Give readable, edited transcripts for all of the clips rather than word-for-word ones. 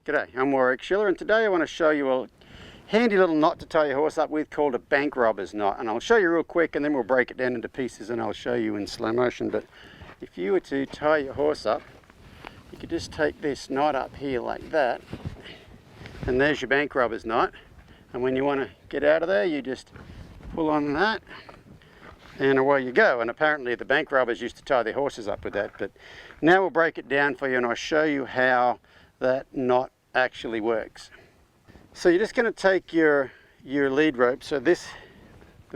G'day, I'm Warwick Schiller, and today I want to show you a handy little knot to tie your horse up with called a bank robber's knot. And I'll show you real quick and then we'll break it down into pieces and I'll show you in slow motion. But if you were to tie your horse up, you could just take this knot up here like that, and there's your bank robber's knot. And when you want to get out of there, you just pull on that and away you go. And apparently the bank robbers used to tie their horses up with that, but now we'll break it down for you and I'll show you how that knot actually works. So you're just going to take your lead rope. So the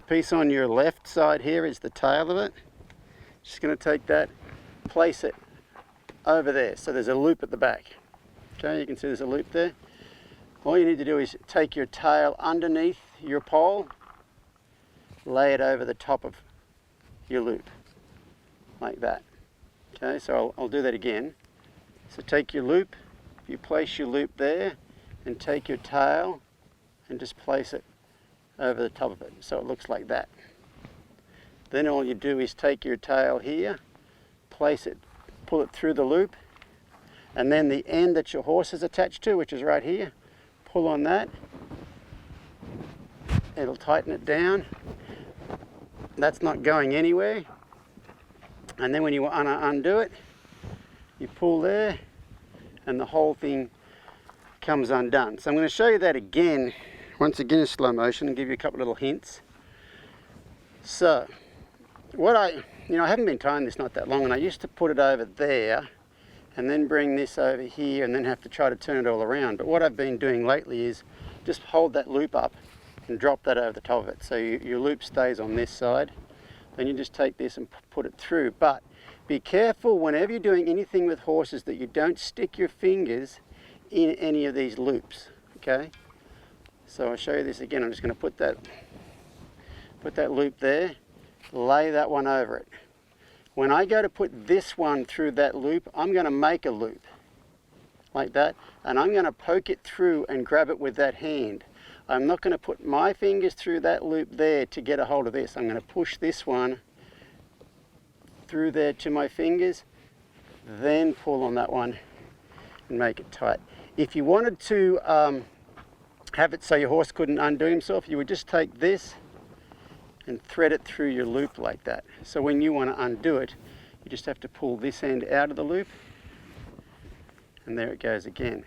piece on your left side here is the tail of it. Just going to take that, place it over there. So there's a loop at the back. Okay, you can see there's a loop there. All you need to do is take your tail underneath your pole, lay it over the top of your loop, like that. Okay, so I'll do that again. So take your loop, you place your loop there, and take your tail and just place it over the top of it, so it looks like that. Then all you do is take your tail here, place it, pull it through the loop, and then the end that your horse is attached to, which is right here, pull on that. It'll tighten it down. That's not going anywhere. And then when you want to undo it, you pull there and the whole thing comes undone. So I'm going to show you that again, once again in slow motion, and give you a couple little hints. So I haven't been tying this not that long, and I used to put it over there and then bring this over here and then have to try to turn it all around. But what I've been doing lately is just hold that loop up and drop that over the top of it. So your loop stays on this side. Then you just take this and put it through. But be careful whenever you're doing anything with horses that you don't stick your fingers in any of these loops, okay? So I'll show you this again. I'm just going to put that loop there, lay that one over it. When I go to put this one through that loop, I'm going to make a loop like that, and I'm going to poke it through and grab it with that hand. I'm not going to put my fingers through that loop there to get a hold of this. I'm going to push this one through there to my fingers, then pull on that one and make it tight. If you wanted to have it so your horse couldn't undo himself, you would just take this and thread it through your loop like that. So when you want to undo it, you just have to pull this end out of the loop, and there it goes again.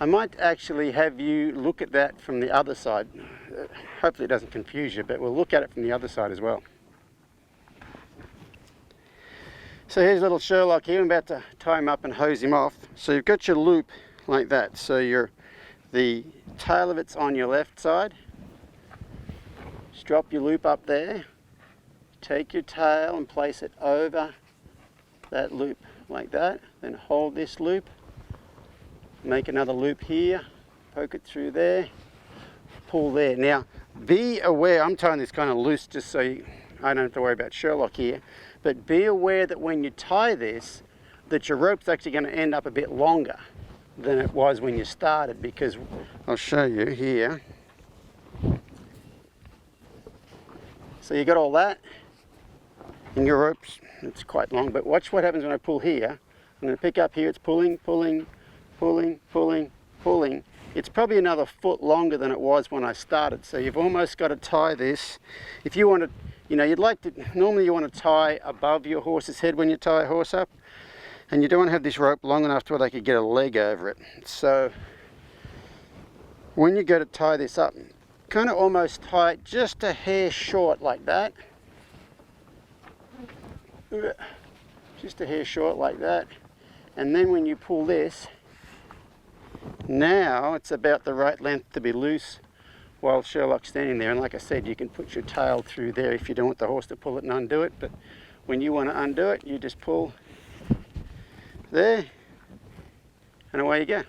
I might actually have you look at that from the other side. Hopefully it doesn't confuse you, but we'll look at it from the other side as well. So here's little Sherlock here. I'm about to tie him up and hose him off. So you've got your loop like that. So the tail of it's on your left side. Just drop your loop up there. Take your tail and place it over that loop like that. Then hold this loop. Make another loop here, poke it through there, pull there. Now, be aware, I'm tying this kind of loose just so I don't have to worry about Sherlock here, but be aware that when you tie this, that your rope's actually going to end up a bit longer than it was when you started, because I'll show you here. So you got all that, and your rope's, it's quite long, but watch what happens when I pull here. I'm going to pick up here, it's pulling, pulling, pulling, pulling, pulling. It's probably another foot longer than it was when I started. So you've almost got to tie this. If you want to, normally you want to tie above your horse's head when you tie a horse up. And you don't want to have this rope long enough to where they could get a leg over it. So when you go to tie this up, kind of almost tie it just a hair short like that. Just a hair short like that. And then when you pull this, now it's about the right length to be loose while Sherlock's standing there. And like I said, you can put your tail through there if you don't want the horse to pull it and undo it. But when you want to undo it, you just pull there and away you go.